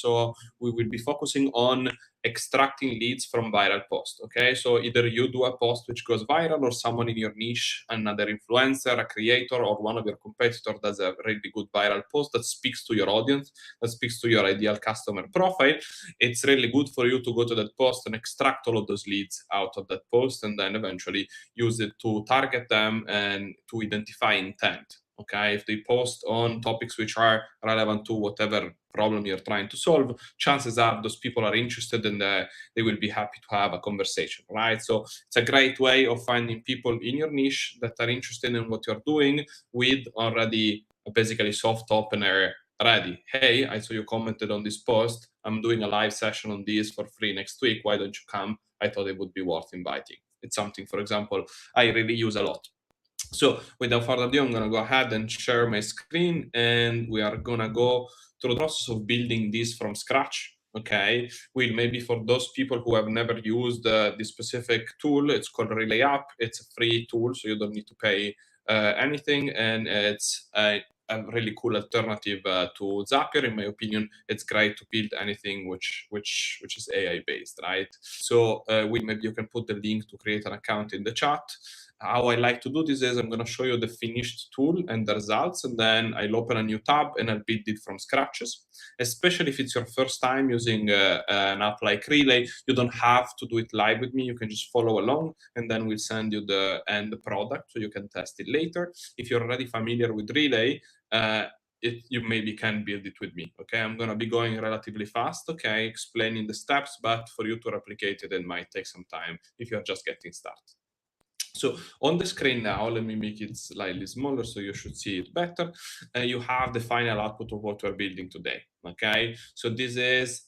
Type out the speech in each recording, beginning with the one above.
So we will be focusing on extracting leads from viral posts, okay? So either you do a post which goes viral, or someone in your niche, another influencer, a creator, or one of your competitors does a really good viral post that speaks to your audience, that speaks to your ideal customer profile. It's really good for you to go to that post and extract all of those leads out of that post, and then eventually use it to target them and to identify intent. Okay, if they post on topics which are relevant to whatever problem you're trying to solve, chances are those people are interested, and they will be happy to have a conversation, right? So it's a great way of finding people in your niche that are interested in what you're doing, with already basically soft opener ready. Hey, I saw you commented on this post. I'm doing a live session on this for free next week. Why don't you come? I thought it would be worth inviting. It's something, for example, I really use a lot. So without further ado, I'm going to go ahead and share my screen, and we are going to go through the process of building this from scratch. Okay, well, maybe for those people who have never used this specific tool, it's called Relay App. It's a free tool, so you don't need to pay anything, and it's a really cool alternative to Zapier. In my opinion, it's great to build anything which is AI based, right? So maybe you can put the link to create an account in the chat. How I like to do this is I'm going to show you the finished tool and the results, and then I'll open a new tab and I'll build it from scratches. Especially if it's your first time using an app like Relay, you don't have to do it live with me. You can just follow along, and then we'll send you the end product so you can test it later. If you're already familiar with Relay, you maybe can build it with me. Okay, I'm going to be going relatively fast, okay, explaining the steps, but for you to replicate it, it might take some time if you're just getting started. So on the screen now, let me make it slightly smaller so you should see it better. You have the final output of what we're building today, okay? So this is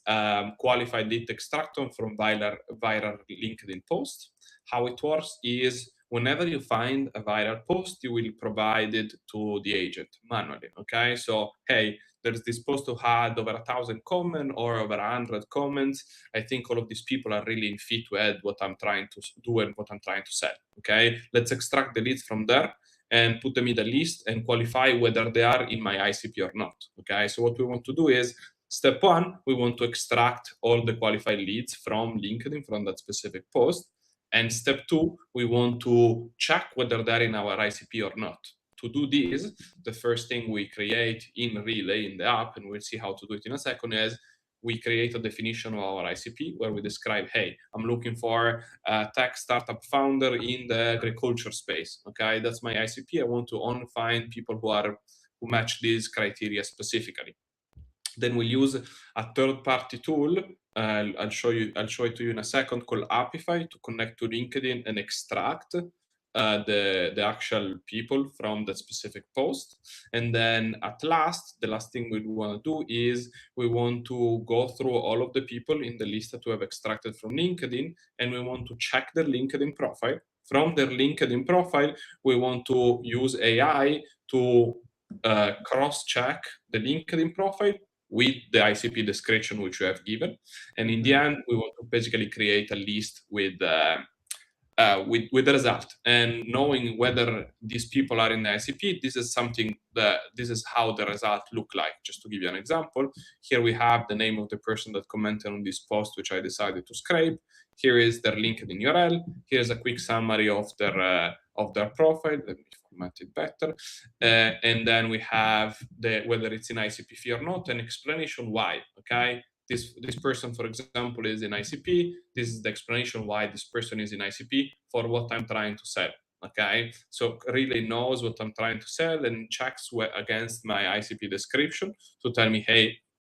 qualified lead extractor from viral LinkedIn post. How it works is whenever you find a viral post, you will provide it to the agent manually, okay? So, hey, there's this post who had over 1,000 comments or over 100 comments. I think all of these people are really in fit to add what I'm trying to do and what I'm trying to sell, okay? Let's extract the leads from there and put them in the list and qualify whether they are in my ICP or not, okay? So what we want to do is, step one, we want to extract all the qualified leads from LinkedIn, from that specific post. And step two, we want to check whether they're in our ICP or not. To do this, the first thing we create in Relay, in the app, and we'll see how to do it in a second, is we create a definition of our ICP where we describe, hey, I'm looking for a tech startup founder in the agriculture space. Okay, that's my ICP. I want to only find people who match these criteria specifically. Then we'll use a third-party tool. I'll show it to you in a second, called Apify, to connect to LinkedIn and extract the actual people from the specific post. And then at last, the last thing we want to do is we want to go through all of the people in the list that we have extracted from LinkedIn, and we want to check their LinkedIn profile. From their LinkedIn profile, we want to use AI to cross-check the LinkedIn profile with the ICP description which we have given. And in the end, we want to basically create a list with the result. And knowing whether these people are in the ICP, this is how the result look like. Just to give you an example, here we have the name of the person that commented on this post, which I decided to scrape. Here is their LinkedIn URL. Here's a quick summary of their profile. Let me format it better. And then we have whether it's in ICP or not, an explanation why. Okay. This person, for example, is in ICP. This is the explanation why this person is in ICP for what I'm trying to sell. Okay, so Relay knows what I'm trying to sell and checks against my ICP description to tell me, hey,